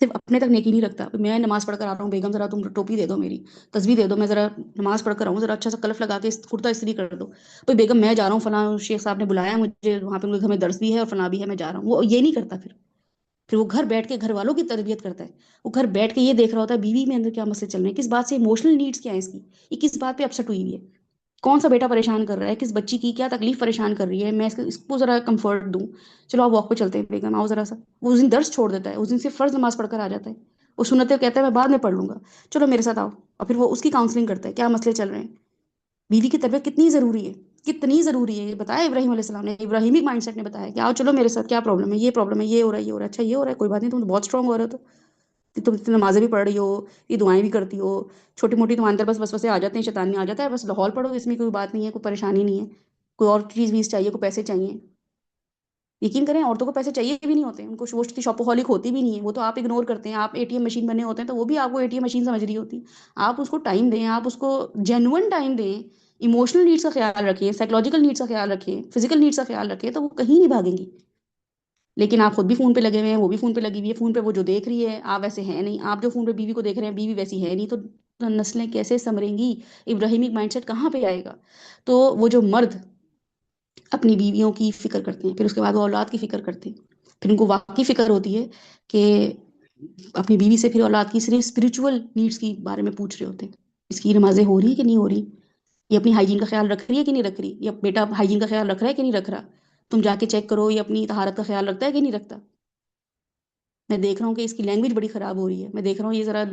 صرف اپنے تک نیکی نہیں رکھتا. میں نماز پڑھ کر آ رہا ہوں، بیگم ذرا تم ٹوپی دے دو، میری تسبیح دے دو، میں ذرا نماز پڑھ کر آؤں، ذرا اچھا سا کلف لگا کے کرتا استری کر دو. بھائی بیگم میں جا رہا ہوں، فلاں شیخ صاحب نے بلایا مجھے، وہاں پہ مجھے ہمیں درس بھی ہے اور فلاں بھی ہے، میں جا رہا ہوں. وہ یہ نہیں کرتا. پھر وہ گھر بیٹھ کے گھر والوں کی تربیت کرتا ہے. وہ گھر بیٹھ کے یہ دیکھ رہا ہوتا ہے بیوی میں اندر کیا مسئلے چل رہے ہیں، کس بات سے ایموشنل نیڈس کیا ہے اس کی، یہ کس بات پہ اپسٹ ہوئی ہوئی ہے، کون سا بیٹا پریشان کر رہا ہے، کس بچی کی کیا تکلیف پریشان کر رہی ہے، میں اس کو ذرا کمفرٹ دوں. چلو آپ واک پہ چلتے ہیں بیگم، آؤ ذرا سا. وہ اس دن درس چھوڑ دیتا ہے، اس دن سے فرض نماز پڑھ کر آ جاتا ہے. وہ سنتیں کہتا ہے میں بعد میں پڑھ لوں گا، چلو میرے ساتھ آؤ. اور پھر وہ اس کی کاؤنسلنگ کرتا ہے، کیا مسئلے چل رہے ہیں. بیوی کی تربیت کتنی ضروری ہے، کتنی ضروری ہے، یہ بتایا ابراہیم علیہ السلام نے. ابراہیمی مائنڈ سیٹ نے بتایا کہ آؤ چلو میرے ساتھ، کیا پرابلم ہے، یہ پرابلم ہے، یہ ہو رہا ہے، یہ ہو رہا ہے. اچھا یہ ہو رہا ہے، کوئی بات نہیں، تم تو بہت اسٹرانگ ہو رہے ہو، تو کہ تم اتنی نمازیں بھی پڑھ رہی ہو، یہ دعائیں بھی کرتی ہو، چھوٹی موٹی تمہارے اندر بس وسوسے آ جاتے ہیں، شیطان میں آ جاتا ہے، بس لاہور پڑھو، اس میں کوئی بات نہیں ہے، کوئی پریشانی نہیں ہے. کوئی اور چیز بھی چاہیے، کوئی پیسے چاہیے. یقین کریں عورتوں کو پیسے چاہیے بھی نہیں ہوتے، ان کو وہ کی شاپوہولک ہوتی بھی نہیں ہے، وہ تو آپ اگنور کرتے ہیں. آپ ATM مشین بنے ہوتے ہیں تو وہ بھی آپ کو ATM مشین سمجھ رہی ہوتی. آپ اس کو ٹائم دیں، آپ اس کو جینوئن ٹائم دیں، ایموشنل نیڈس کا خیال رکھیں، سائیکولوجیکل نیڈس کا خیال رکھیں، فزیکل نیڈس کا خیال رکھیں، تو وہ کہیں نہیں بھاگیں گی. لیکن آپ خود بھی فون پہ لگے ہوئے ہیں، وہ بھی فون پہ لگی ہوئی ہے، فون پہ وہ جو دیکھ رہی ہے آپ ویسے ہیں نہیں، آپ جو فون پہ بیوی کو دیکھ رہے ہیں بیوی ویسی ہے نہیں. تو نسلیں کیسے سنوریں گی؟ ابراہیمک مائنڈ سیٹ کہاں پہ آئے گا؟ تو وہ جو مرد اپنی بیویوں کی فکر کرتے ہیں، پھر اس کے بعد وہ اولاد کی فکر کرتے ہیں، پھر ان کو واقعی فکر ہوتی ہے کہ اپنی بیوی سے پھر اولاد کی صرف اسپرچول نیڈس کی بارے میں پوچھ رہے ہوتے ہیں. اس کی نمازیں ہو رہی ہیں کہ نہیں ہو رہی، یہ اپنی ہائیجین کا خیال رکھ رہی ہے کہ نہیں رکھ رہی، یا بیٹا ہائیجین کا خیال رکھ رہا ہے کہ نہیں رکھ رہا. تم جا کے چیک کرو یہ اپنی طہارت کا خیال رکھتا ہے کہ نہیں رکھتا. میں دیکھ رہا ہوں کہ اس کی لینگویج بڑی خراب ہو رہی ہے، میں دیکھ رہا ہوں یہ ذرا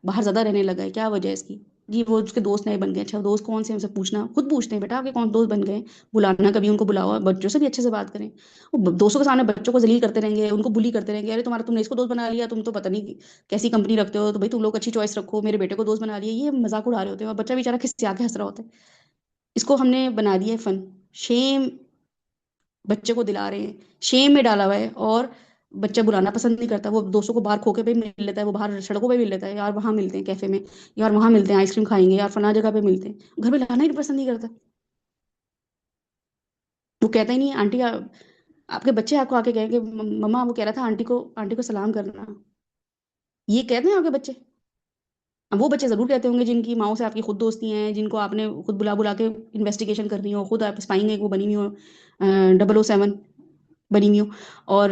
باہر زیادہ رہنے لگا ہے، کیا وجہ ہے اس کی. جی وہ اس کے دوست نئے بن گئے، اچھا دوست کون سے ہیں، ان سے پوچھنا، خود پوچھتے ہیں بیٹا آپ کے کون دوست بن گئے، بلانا کبھی ان کو بلاؤ، بچوں سے بھی اچھے سے بات کریں۔ وہ دوستوں کے سامنے بچوں کو ذلیل کرتے رہیں گے، ان کو بلی کرتے رہیں گے، ارے تمہارا تم نے اس کو دوست بنا لیا، تم تو پتہ نہیں کیسی کمپنی رکھتے ہو، تو بھائی تم لوگ اچھی چوائس رکھو، میرے بیٹے کو دوست بنا لیا، یہ مذاق اڑا رہے ہوتے ہیں اور بچہ بیچارہ کھسیا کے ہنس رہا ہوتا ہے۔ اس کو ہم نے بنا دیا ہے فن، شیم بچے کو دلا رہے ہیں، شیم میں ڈالا ہوا ہے، اور بچہ بلانا پسند نہیں کرتا، وہ دوستوں کو باہر کھوکے پہ مل لیتا ہے، وہ باہر سڑکوں پہ مل لیتا ہے، یار وہاں ملتے ہیں کیفے میں، یار وہاں ملتے ہیں آئس کریم کھائیں گے، یار فلاں جگہ پہ ملتے ہیں، گھر میں لانا ہی پسند نہیں کرتا۔ وہ کہتا ہی نہیں آنٹی آپ کے بچے آپ کو آ کے کہیں کہ مما وہ کہہ رہا تھا آنٹی کو سلام کرنا، یہ کہتے ہیں آپ کے بچے؟ اب وہ بچے ضرور کہتے ہوں گے جن کی ماؤں سے آپ کی خود دوستی ہیں، جن کو آپ نے خود بلا بلا کے انویسٹیگیشن کرنی ہو، خود آپ اسپائنگ ایک وہ بنی ہوئی ہو، 007 بنی ہوئی ہو، اور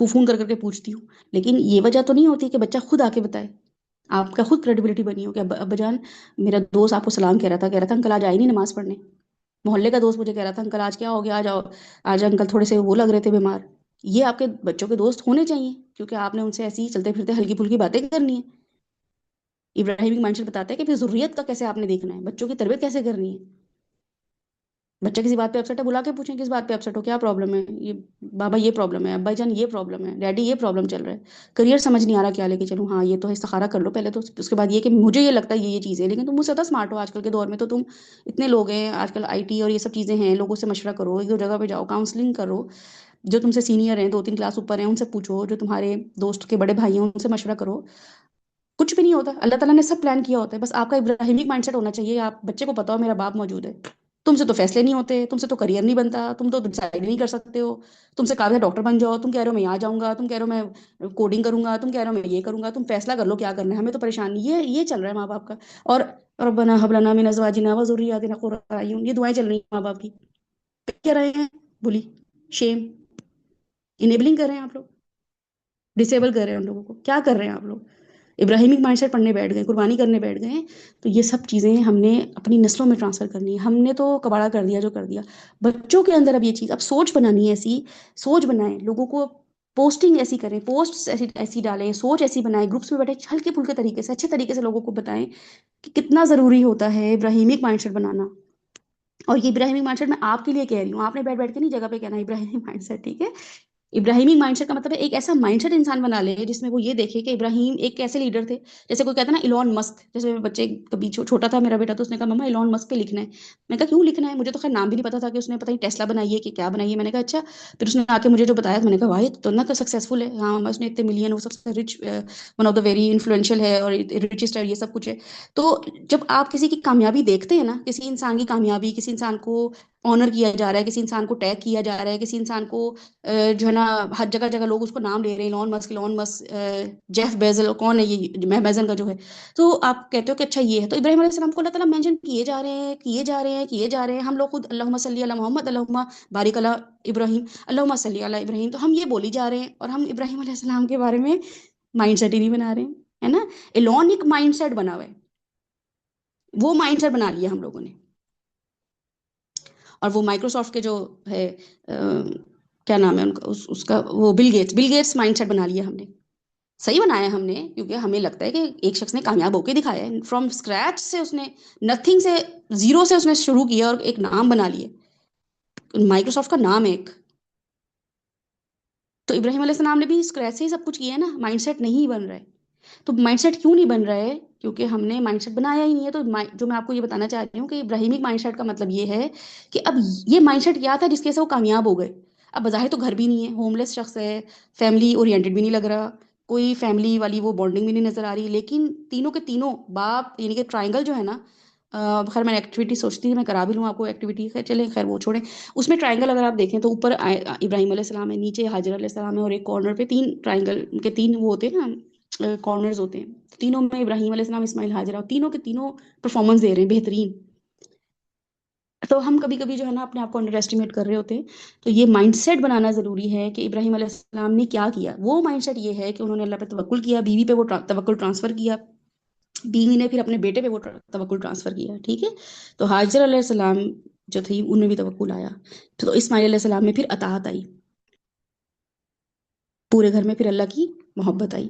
فون کر کر کے پوچھتی ہوں، لیکن یہ وجہ تو نہیں ہوتی کہ بچہ خود آ کے بتائے، آپ کا خود کریڈیبلٹی بنی ہو کہ ابا جان میرا دوست آپ کو سلام کہہ رہا تھا انکل آج آئی نہیں نماز پڑھنے، محلے کا دوست مجھے کہہ رہا تھا انکل آج کیا ہو گیا، آج آؤ، آج انکل تھوڑے سے وہ لگ رہے تھے بیمار۔ یہ آپ کے بچوں کے دوست ہونے چاہیے، کیونکہ آپ نے ان سے ایسی چلتے پھرتے ہلکی پھلکی باتیں کرنی ہے۔ ابراہیمی مائنڈ سیٹ بتاتا ہے کہ پھر ضروریت کا کیسے آپ نے دیکھنا ہے، بچوں کی تربیت کیسے کرنی ہے۔ بچہ کسی بات پہ اپسٹ ہے، بلا کے پوچھیں کس بات پہ اپسٹ ہو، کیا پرابلم ہے، یہ بابا یہ پرابلم ہے، ابا جان یہ پرابلم ہے، ڈیڈی یہ پرابلم چل رہا ہے، کریئر سمجھ نہیں آ رہا کیا لے کے چلوں، ہاں یہ تو ہے، استخارہ کر لو پہلے تو، اس کے بعد یہ کہ مجھے یہ لگتا ہے یہ چیز ہے، لیکن تم مجھ سے زیادہ اسمارٹ ہو آج کل کے دور میں، تو تم اتنے لوگ ہیں آج کل آئی ٹی اور یہ سب چیزیں ہیں، لوگوں سے مشورہ کرو، ایک دو جگہ پہ جاؤ، کاؤنسلنگ کرو، جو تم سے سینئر ہیں 2 3 کلاس اوپر ہیں ان سے پوچھو، جو تمہارے دوست کے بڑے بھائی ہیں ان سے مشورہ کرو۔ کچھ بھی نہیں ہوتا، اللہ تعالیٰ نے سب پلان کیا ہوتا ہے، بس آپ کا ابراہیمی مائنڈ سیٹ ہونا چاہیے، آپ بچے کو پتا ہو میرا باپ موجود ہے، تم سے تو فیصلے نہیں ہوتے، تم سے تو کریئر نہیں بنتا، تم تو ڈسائڈ نہیں کر سکتے ہو، تم سے کہا ڈاکٹر بن جاؤ، تم کہہ رہے ہو میں یہاں جاؤں گا، تم کہہ رہے ہو میں کوڈنگ کروں گا، تم کہہ رہے ہو میں یہ کروں گا، تم فیصلہ کر لو کیا کرنا ہے، ہمیں تو پریشان نہیں، یہ چل رہا ہے ماں باپ کا۔ اور ربنا هب لنا من ازواجنا وذرياتنا قرۃ اعین، یہ دعائیں چل رہی ہیں ماں باپ کی، کیا رہے ہیں، بلی، شیم، انیبلنگ کر رہے ہیں آپ لوگ، ڈسیبل کر رہے ہیں ہم لوگوں کو، کیا کر رہے ہیں آپ لوگ؟ ابراہیمک مائنڈ سیٹ پڑھنے بیٹھ گئے، قربانی کرنے بیٹھ گئے ہیں، تو یہ سب چیزیں ہم نے اپنی نسلوں میں ٹرانسفر کرنی ہے، ہم نے تو کباڑا کر دیا جو کر دیا، بچوں کے اندر اب یہ چیز، اب سوچ بنانی ہے ایسی، سوچ بنائیں لوگوں کو، پوسٹنگ ایسی کریں، پوسٹ ایسی ڈالیں، سوچ ایسی بنائیں، گروپس میں بیٹھے ہلکے پھلکے طریقے سے اچھے طریقے سے لوگوں کو بتائیں کہ کتنا ضروری ہوتا ہے ابراہیمک مائنڈ سیٹ بنانا۔ اور یہ ابراہیمی مائنڈ سیٹ میں آپ کے لیے کہہ رہی ہوں، آپ نے بیٹھ بیٹھ کے نہیں جگہ پہ کہنا ابراہیمی مائنڈ سیٹ، ٹھیک ہے؟ ابراہیمی مائنڈ سیٹ کا مطلب ہے ایک ایسا مائنڈ سیٹ انسان بنا لے جس میں وہ یہ دیکھے کہ ابراہیم ایک کیسے لیڈر تھے، جیسے کوئی کہتا ہے نا ایلون مسک، جیسے بچے کبھی چھوٹا تھا میرا بیٹا تو اس نے کہا مما ایلون مسک پہ لکھنا ہے، میں نے کہا کیوں لکھنا ہے، مجھے تو خیر نام بھی نہیں پتا تھا کہ اس نے پتہ نہیں ٹیسلا بنائی ہے کہ کیا بنائی ہے، میں نے کہا اچھا، پھر اس نے آ کے مجھے جو بتایا میں نے کہا واہ یہ تو نہ سکسیزفل ہے، ہاں اس نے اتنے ملین، وہ سب سے rich, one of the very influential ہے اور ریچسٹ ہے، یہ سب کچھ ہے۔ تو جب آپ کسی کی کامیابی دیکھتے ہیں نا، کسی انسان کی کامیابی، کسی انسان کو آنر کیا جا رہا ہے، کسی انسان کو ٹیگ کیا جا رہا ہے، کسی انسان کو جو ہے نا ہر جگہ جگہ لوگ اس کو نام لے رہے ہیں، ایلون مسک، جیف بیزل، کون ہے یہ میزن کا جو ہے، تو آپ کہتے ہو کہ اچھا یہ ہے، تو ابراہیم علیہ السلام کو اللہ تعالیٰ مینشن کیے جا رہے ہیں، کیے جا رہے ہیں، کیے جا رہے ہیں، ہم لوگ خود اللہم صلی علی محمد، اللہم بارک علی ابراہیم، اللہم صلی علی ابراہیم، تو ہم یہ بولی جا رہے ہیں، اور ہم ابراہیم علیہ السلام کے بارے میں مائنڈ سیٹ ہی نہیں بنا رہے ہیں، ہے نا؟ ایلون ایک مائنڈ سیٹ بنا ہوا ہے، وہ مائنڈ سیٹ بنا لیا ہم لوگوں نے، اور وہ مائکروسافٹ کے جو ہے کیا نام ہے ان کا، اس کا وہ بل گیٹس مائنڈ سیٹ بنا لیا ہم نے، صحیح بنایا ہم نے، کیونکہ ہمیں لگتا ہے کہ ایک شخص نے کامیاب ہو کے دکھایا ہے، فرام اسکریچ سے اس نے، نتھنگ سے، زیرو سے اس نے شروع کیا اور ایک نام بنا لیے، مائکروسافٹ کا نام ہے ایک، تو ابراہیم علیہ السلام نے بھی اسکریچ سے ہی سب کچھ کیا ہے نا، مائنڈ سیٹ نہیں بن رہا ہے، تو مائنڈ سیٹ کیوں نہیں بن رہا ہے؟ کیونکہ ہم نے مائنڈ سیٹ بنایا ہی نہیں ہے، تو جو میں آپ کو یہ بتانا چاہ رہی ہوں کہ ابراہیمک مائنڈ سیٹ کا مطلب یہ ہے کہ اب یہ مائنڈ سیٹ کیا تھا جس کی وجہ سے وہ کامیاب ہو گئے، اب بظاہر تو گھر بھی نہیں ہے، ہوم لیس شخص ہے، فیملی اورینٹڈ بھی نہیں لگ رہا، کوئی فیملی والی وہ بانڈنگ بھی نہیں نظر آ رہی، لیکن تینوں کے تینوں باپ، یعنی کہ ٹرائنگل جو ہے نا، خیر میں نے ایکٹیویٹی سوچتی تھی میں کرا بھی لوں آپ کو ایکٹیویٹی، خیر چلیں خیر وہ چھوڑیں، اس میں ٹرائنگل اگر آپ دیکھیں تو اوپر ابراہیم علیہ السلام ہے، نیچے حاجر علیہ السلام ہے، اور ایک کارنر پہ 3 ٹرائنگل کے 3 وہ ہوتے ہیں نا کارنرز ہوتے ہیں، تینوں میں ابراہیم علیہ السلام، اسماعیل، حاجرہ، اور تینوں کے تینوں پرفارمنس دے رہے ہیں بہترین، تو ہم کبھی کبھی جو ہے نا اپنے آپ کو انڈر ایسٹیمیٹ کر رہے ہوتے ہیں، تو یہ مائنڈ سیٹ بنانا ضروری ہے کہ ابراہیم علیہ السلام نے کیا کیا، وہ مائنڈ سیٹ یہ ہے کہ انہوں نے اللہ پہ توکل کیا، بیوی پہ وہ توکل ٹرانسفر کیا، بیوی نے پھر اپنے بیٹے پہ وہ توکل ٹرانسفر کیا، ٹھیک ہے؟ تو حاجر علیہ السلام جو تھی ان میں بھی توکل آیا، تو اسماعیل علیہ السلام میں پھر اطاعت آئی، پورے گھر میں پھر اللہ کی محبت آئی،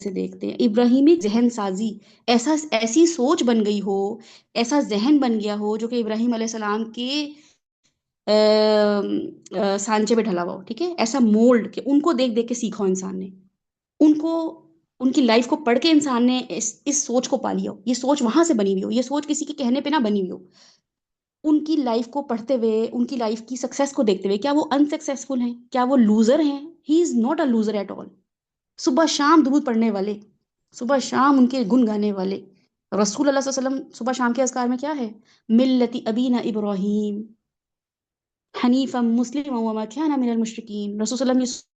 سے دیکھتے ہیں. ابراہیمی ذہن سازی، ایسی سوچ بن گئی ہو، ایسا ذہن بن گیا ہو جو کہ ابراہیم علیہ السلام کے سانچے پہ ڈھلا ہوا ہو. ٹھیک ہے، ایسا مولڈ کہ ان کو دیکھ دیکھ کے سیکھا ہو انسان نے. ان کو ان کی لائف کو پڑھ کے انسان نے اس سوچ کو پا لیا ہو. یہ سوچ وہاں سے بنی ہوئی ہو، یہ سوچ کسی کے کہنے پہ نہ بنی ہوئی ہو. ان کی لائف کو پڑھتے ہوئے، ان کی لائف کی سکسیس کو دیکھتے ہوئے، کیا وہ انسکسیسفل ہیں؟ کیا وہ لوزر ہیں؟ He is not a loser at all. صبح شام درود پڑھنے والے، صبح شام ان کے گن گانے والے رسول اللہ صلی اللہ علیہ وسلم. صبح شام کے اذکار میں کیا ہے؟ ملتی ابینا ابراہیم حنیفا مسلما وما كان من المشرکین. رسول صلی اللہ علیہ وسلم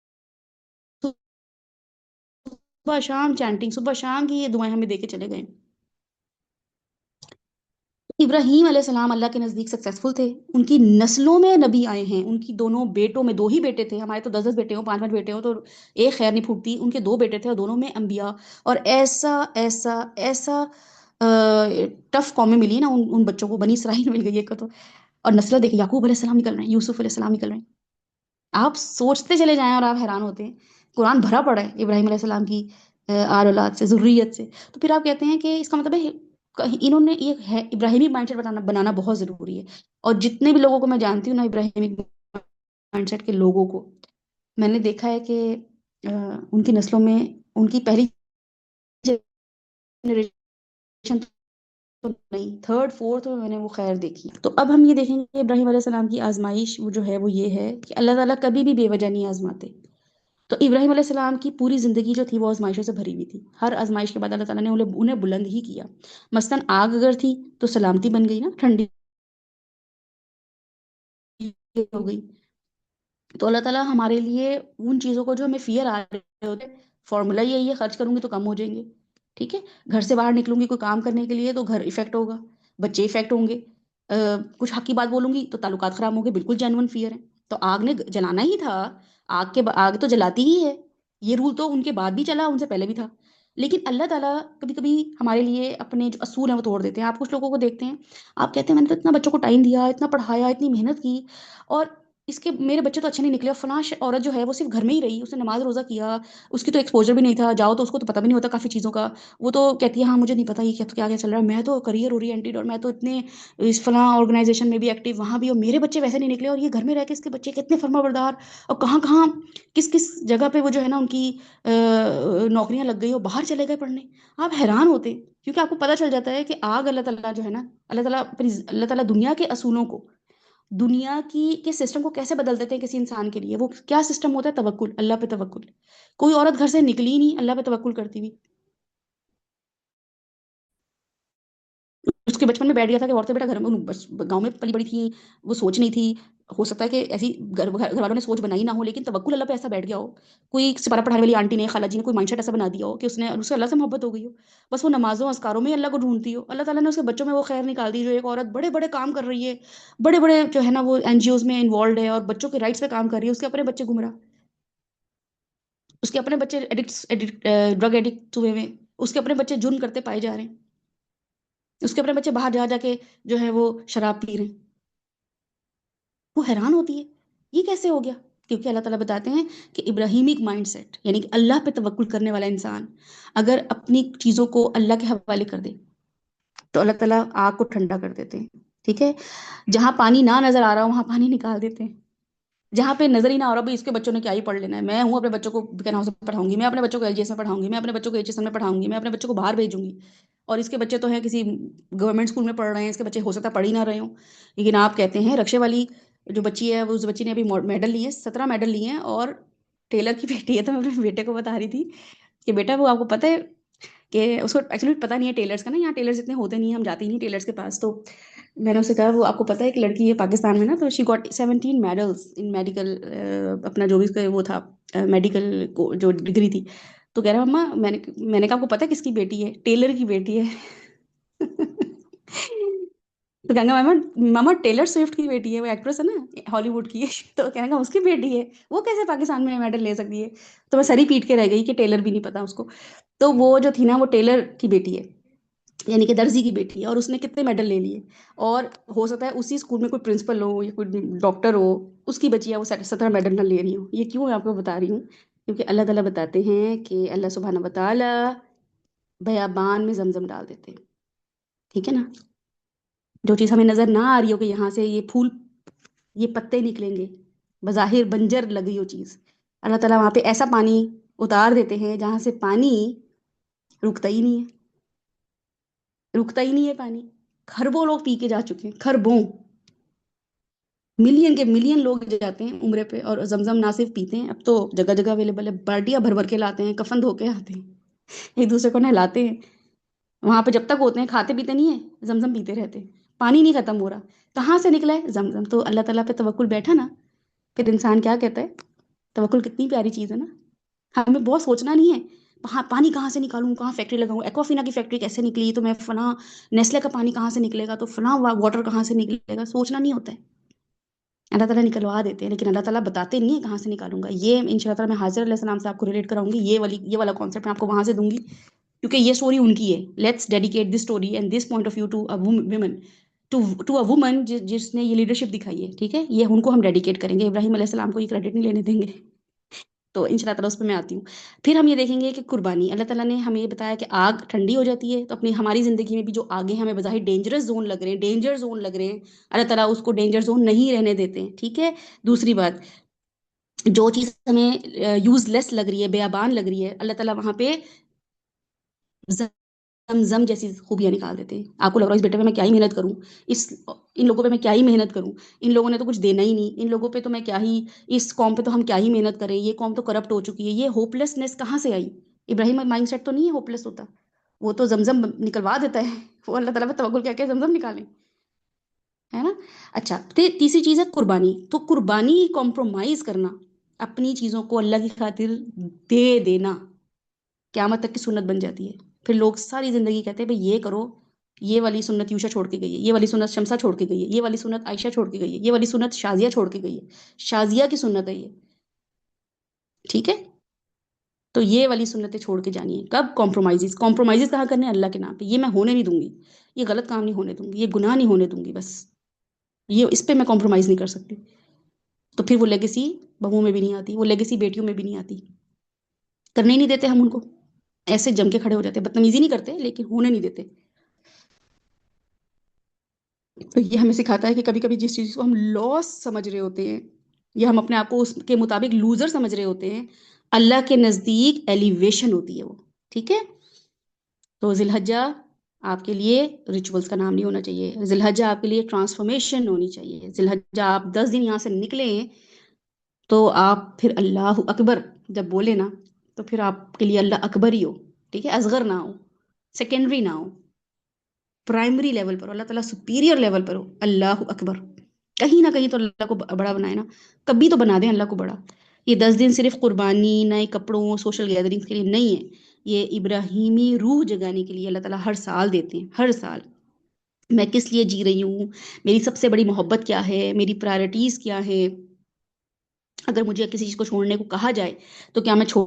صبح شام چانٹنگ، صبح شام کی یہ دعائیں ہمیں دے کے چلے گئے. ابراہیم علیہ السلام اللہ کے نزدیک سکسیسفل تھے. ان کی نسلوں میں نبی آئے ہیں. ان کی دونوں بیٹوں میں، دو ہی بیٹے تھے. ہمارے تو 10 10 بیٹے ہوں، 5 5 بیٹے ہوں تو ایک خیر نہیں پھوٹتی. ان کے دو بیٹے تھے اور دونوں میں انبیاء. اور ایسا ایسا ایسا ٹف قومیں ملی نا ان بچوں کو. بنی اسرائیل مل گئی ایک کو تو. اور نسلیں دیکھیں، یعقوب علیہ السلام نکل رہے ہیں، یوسف علیہ السلام نکل رہے ہیں. آپ سوچتے چلے جائیں اور آپ حیران ہوتے ہیں. قرآن بھرا پڑا ہے ابراہیم علیہ السلام کی آل اولاد سے، ذریت سے. تو پھر آپ کہتے ہیں کہ اس کا مطلب ہے انہوں نے یہ ہے ابراہیمی مائنڈ سیٹ بنانا بہت ضروری ہے. اور جتنے بھی لوگوں کو میں جانتی ہوں نا ابراہیمی مائنڈ سیٹ کے لوگوں کو، میں نے دیکھا ہے کہ ان کی نسلوں میں، ان کی پہلی جنریشن تو نہیں، تھرڈ فورتھ میں نے وہ خیر دیکھی. تو اب ہم یہ دیکھیں گے کہ ابراہیم علیہ السلام کی آزمائش وہ جو ہے وہ یہ ہے کہ اللہ تعالیٰ کبھی بھی بے وجہ نہیں آزماتے. تو ابراہیم علیہ السلام کی پوری زندگی جو تھی وہ آزمائشوں سے بھری ہوئی تھی. ہر آزمائش کے بعد اللہ تعالیٰ نے انہیں بلند ہی کیا. مثلاً آگ اگر تھی تو سلامتی بن گئی نا، ٹھنڈی ہو گئی. تو اللہ تعالیٰ ہمارے لیے ان چیزوں کو جو ہمیں فیئر آ رہے ہوتے، فارمولا یہی ہے: خرچ کروں گی تو کم ہو جائیں گے. ٹھیک ہے، گھر سے باہر نکلوں گی کوئی کام کرنے کے لیے تو گھر افیکٹ ہوگا، بچے افیکٹ ہوں گے. کچھ حق کی بات بولوں گی تو تعلقات خراب ہوں گے. بالکل جینون فیئر ہے. تو آگ نے جلانا ہی تھا. آگ تو جلاتی ہی ہے. یہ رول تو ان کے بعد بھی چلا، ان سے پہلے بھی تھا. لیکن اللہ تعالیٰ کبھی کبھی ہمارے لیے اپنے جو اصول ہیں وہ توڑ دیتے ہیں. آپ کچھ لوگوں کو دیکھتے ہیں، آپ کہتے ہیں میں نے تو اتنا بچوں کو ٹائم دیا، اتنا پڑھایا، اتنی محنت کی، اور اس کے میرے بچے تو اچھے نہیں نکلے. فلاں عورت جو ہے وہ صرف گھر میں ہی رہی، اس نے نماز روزہ کیا، اس کی تو ایکسپوجر بھی نہیں تھا. جاؤ تو اس کو تو پتہ بھی نہیں ہوتا کافی چیزوں کا. وہ تو کہتی ہے ہاں مجھے نہیں پتا یہ کیا کیا چل رہا ہے، میں تو کریئر اورینٹیڈ اور میں تو اتنے اس فلاں آرگنائزیشن میں بھی ایکٹیو وہاں بھی، اور میرے بچے ویسے نہیں نکلے. اور یہ گھر میں رہ کے اس کے بچے کتنے فرما بردار، اور کہاں کہاں کس کس جگہ پہ وہ جو ہے نا ان کی نوکریاں لگ گئی اور باہر چلے گئے پڑھنے. آپ حیران ہوتے ہیں کیونکہ آپ کو پتہ چل جاتا ہے کہ آگ اللہ تعالیٰ جو ہے نا، اللہ تعالیٰ دنیا کے اصولوں کو، دنیا کی کے سسٹم کو کیسے بدل دیتے ہیں کسی انسان کے لیے. وہ کیا سسٹم ہوتا ہے؟ توکل، اللہ پہ توکل. کوئی عورت گھر سے نکلی نہیں اللہ پہ توکل کرتی ہوئی. اس کے بچپن میں بیٹھ گیا تھا کہ عورتیں بیٹا گھر میں بس گاؤں میں پلی بڑی تھیں، وہ سوچ نہیں تھی. ہو سکتا ہے کہ ایسی گھر والوں نے سوچ بنائی نہ ہو، لیکن توکل اللہ پہ ایسا بیٹھ گیا ہو. کوئی سپارہ پڑھانے والی آنٹی نے، خالہ جی نے کوئی مائنڈ سیٹ ایسا بنا دیا ہو کہ اس سے اللہ سے محبت ہو گئی ہو. بس وہ نمازوں اذکاروں میں اللہ کو ڈھونڈتی ہو. اللہ تعالیٰ نے اس کے بچوں میں وہ خیر نکال دی. جو ایک عورت بڑے بڑے کام کر رہی ہے، بڑے بڑے جو ہے نا وہ این جی اوز میں انوالوڈ ہے اور بچوں کے رائٹس پہ کام کر رہی ہے، اس کے اپنے بچے گمراہ، اس کے اپنے بچے ڈرگ ایڈکٹ ہوئے ہوئے، اس کے اپنے بچے جرم کرتے پائے جا رہے ہیں، اس کے اپنے بچے باہر جا جا کے جو ہے وہ شراب پی رہے ہیں. وہ حیران ہوتی ہے یہ کیسے ہو گیا. کیونکہ اللہ تعالیٰ بتاتے ہیں کہ ابراہیمک مائنڈ سیٹ یعنی کہ اللہ پہ توکل کرنے والا انسان اگر اپنی چیزوں کو اللہ کے حوالے کر دے تو اللہ تعالیٰ آگ کو ٹھنڈا کر دیتے ہیں. ٹھیک ہے، جہاں پانی نہ نظر آ رہا ہو وہاں پانی نکال دیتے ہیں. جہاں پہ نظر ہی نہ آ رہا بھائی اس کے بچوں نے کیا ہی پڑھ لینا ہے، میں ہوں اپنے بچوں کو بکن ہاؤس میں پڑھاؤں گی، میں اپنے بچوں کو ایل جی ایس میں پڑھاؤں گی، میں اپنے بچوں کو ایچ ایس ایم میں پڑھاؤں گی، میں اپنے بچوں کو باہر بھیجوں گی. اور اس کے بچے تو ہیں کسی گورنمنٹ اسکول میں پڑھ رہے ہیں، اس کے بچے ہو سکتا ہے پڑھ ہی نہ رہے ہوں. لیکن آپ کہتے ہیں رکشے والی جو بچی ہے، اس بچی نے ابھی میڈل لیے، 17 میڈل لیے ہیں، اور ٹیلر کی بیٹی ہے. تو میں اپنے بیٹے کو بتا رہی تھی کہ بیٹا وہ آپ کو پتہ ہے کہ اس کو ایکچولی پتہ نہیں ہے ٹیلرس کا نا، یہاں ٹیلرس اتنے ہوتے نہیں ہیں، ہم جاتے ہی نہیں ٹیلرس کے پاس. تو میں نے اسے کہا وہ آپ کو پتہ ہے ایک لڑکی ہے پاکستان میں نا، تو she got 17 medals in medical, اپنا جو بھی اس کا وہ تھا میڈیکل جو ڈگری تھی. تو کہہ رہا مما میں نے کہا آپ کو پتہ ہے کس کی بیٹی ہے؟ ٹیلر کی بیٹی ہے. تو کہنا ماما ماما ٹیلر سوئفٹ کی بیٹی ہے، وہ ایکٹریس ہے نا ہالی ووڈ کی. تو کہنے کا اس کی بیٹی ہے، وہ کیسے پاکستان میں میڈل لے سکتی ہے؟ تو میں سری پیٹ کے رہ گئی کہ ٹیلر بھی نہیں پتا اس کو. تو وہ جو تھی نا وہ ٹیلر کی بیٹی ہے، یعنی کہ درزی کی بیٹی ہے، اور اس نے کتنے میڈل لے لیے. اور ہو سکتا ہے اسی اسکول میں کوئی پرنسپل ہو یا کوئی ڈاکٹر ہو، اس کی بچی ہے وہ 17 میڈل نہ لے رہی ہوں. یہ کیوں میں آپ کو بتا رہی ہوں کیونکہ اللہ تعالیٰ بتاتے ہیں کہ اللہ سبحانہ و تعالیٰ بیابان میں زمزم ڈال دیتے ہیں، ٹھیک ہے نا؟ جو چیز ہمیں نظر نہ آ رہی ہو کہ یہاں سے یہ پھول، یہ پتے نکلیں گے، بظاہر بنجر لگی ہو چیز، اللہ تعالیٰ وہاں پہ ایسا پانی اتار دیتے ہیں جہاں سے پانی رکتا ہی نہیں ہے، رکتا ہی نہیں ہے پانی. خربوں لوگ پی کے جا چکے ہیں، خربوں، ملین کے ملین لوگ جاتے ہیں عمرے پہ اور زمزم نہ صرف پیتے ہیں، اب تو جگہ جگہ اویلیبل ہے، بالٹیاں بھر بھر کے لاتے ہیں، کفن دھو کے آتے ہیں، ایک دوسرے کو نہلاتے ہیں. وہاں پہ جب تک ہوتے ہیں کھاتے پیتے نہیں ہیں، زمزم پیتے رہتے ہیں، پانی نہیں ختم ہو رہا. کہاں سے نکلا ہے؟ زمزم. تو اللہ تعالیٰ پہ توکل بیٹھا نا، پھر انسان کیا کہتا ہے؟ توکل کتنی پیاری چیز ہے نا. ہمیں بہت سوچنا نہیں ہے وہاں پانی کہاں سے نکالوں، کہاں فیکٹری لگاؤں، ایکوافینا کی فیکٹری کیسے نکلی تو میں فلاں، نیسلے کا پانی کہاں سے نکلے گا تو فلاں واٹر کہاں سے نکلے گا، سوچنا نہیں ہوتا ہے. اللہ تعالیٰ نکلوا دیتے ہیں، لیکن اللہ تعالیٰ بتاتے نہیں ہیں کہاں سے نکالوں گا. یہ ان شاء اللہ تعالیٰ میں حاضر علیہ السلام سے آپ کو ریلیٹ کراؤں گی، یہ والا کانسیپٹ میں آپ کو وہاں سے دوں گی، کیونکہ یہ اسٹوری ان کی ہے. Let's dedicate this story and this point of view to women, to a woman جس نے یہ لیڈرشپ دکھائی ہے، ٹھیک ہے؟ یہ ان کو ہم ڈیڈیکیٹ کریں گے، ابراہیم علیہ السلام کو یہ کریڈٹ نہیں لینے دیں گے. تو ان شاء اللہ تعالیٰ اس پہ میں آتی ہوں. پھر ہم یہ دیکھیں گے کہ قربانی، اللہ تعالیٰ نے ہمیں یہ بتایا کہ آگ ٹھنڈی ہو جاتی ہے، تو اپنی ہماری زندگی میں بھی جو آگے ہمیں بظاہر ڈینجرس زون لگ رہے ہیں، ڈینجر زون لگ رہے ہیں، اللہ تعالیٰ اس کو ڈینجر زون نہیں رہنے دیتے ہیں، ٹھیک ہے؟ دوسری بات، جو چیز ہمیں یوز لیس لگ رہی ہے، بیابان لگ رہی ہے، اللہ تعالیٰ وہاں پہ زمزم جیسی خوبیاں نکال دیتے ہیں. آپ کو لگ رہا ہے اس بیٹے پہ میں کیا ہی محنت کروں، اس ان لوگوں پہ میں کیا ہی محنت کروں، ان لوگوں نے تو کچھ دینا ہی نہیں، ان لوگوں پہ تو میں کیا ہی، اس قوم پہ تو ہم کیا ہی محنت کریں، یہ قوم تو کرپٹ ہو چکی ہے. یہ ہوپ لیسنس کہاں سے آئی؟ ابراہیم مائنڈ سیٹ تو نہیں ہے ہوپ لیس ہوتا، وہ تو زمزم نکلوا دیتا ہے. وہ اللہ تعالیٰ پہ توکل کیا کہ زمزم نکالیں، ہے نا؟ اچھا، تیسری چیز ہے قربانی. تو قربانی کمپرومائز کرنا، اپنی چیزوں کو اللہ کی خاطر دے دینا، قیامت تک کی سنت بن جاتی ہے. پھر لوگ ساری زندگی کہتے ہیں بھئی یہ کرو، یہ والی سنت یوشا چھوڑ کے گئی ہے، یہ والی سنت شمسا چھوڑ کے گئی ہے، یہ والی سنت عائشہ چھوڑ کے گئی ہے، یہ والی سنت شازیہ چھوڑ کے گئی ہے، شازیہ کی سنت ہے یہ، ٹھیک ہے؟ تو یہ والی سنتیں چھوڑ کے جانی ہے. کب؟ کمپرومائز کہاں کرنے ہیں؟ اللہ کے نام پہ. یہ میں ہونے نہیں دوں گی، یہ غلط کام نہیں ہونے دوں گی، یہ گناہ نہیں ہونے دوں گی، بس یہ اس پہ میں کمپرومائز نہیں کر سکتی. تو پھر وہ لیگیسی بہوؤں میں بھی نہیں آتی، وہ لیگیسی بیٹیوں میں بھی نہیں آتی، کرنے ہی نہیں دیتے ہم ان کو. ایسے جم کے کھڑے ہو جاتے ہیں، بدتمیزی نہیں کرتے لیکن ہونے نہیں دیتے. تو یہ ہمیں سکھاتا ہے کہ کبھی کبھی جس چیز کو ہم لاس سمجھ رہے ہوتے ہیں یا ہم اپنے آپ کو اس کے مطابق لوزر سمجھ رہے ہوتے ہیں، اللہ کے نزدیک ایلیویشن ہوتی ہے وہ، ٹھیک ہے؟ تو ذی الحجہ آپ کے لیے ریچولز کا نام نہیں ہونا چاہیے، ذی الحجہ آپ کے لیے ٹرانسفارمیشن ہونی چاہیے. ذی الحجہ آپ 10 دن یہاں سے نکلیں تو آپ پھر اللہ اکبر جب بولے نا، تو پھر آپ کے لیے اللہ اکبر ہی ہو، ٹھیک ہے؟ اصغر نہ ہو، سیکنڈری نہ ہو، پرائمری لیول پر ہو، اللہ تعالیٰ سپیریئر لیول پر ہو، اللہ اکبر. کہیں نہ کہیں تو اللہ کو بڑا بنائے نا، کبھی تو بنا دیں اللہ کو بڑا. یہ 10 دن صرف قربانی، نئے کپڑوں، سوشل گیدرنگز کے لیے نہیں ہے، یہ ابراہیمی روح جگانے کے لیے اللہ تعالیٰ ہر سال دیتے ہیں، ہر سال. میں کس لیے جی رہی ہوں، میری سب سے بڑی محبت کیا ہے، میری پرائرٹیز کیا ہے. اگر مجھے کسی چیز کو چھوڑنے کو کہا جائے تو کیا میں چھوڑ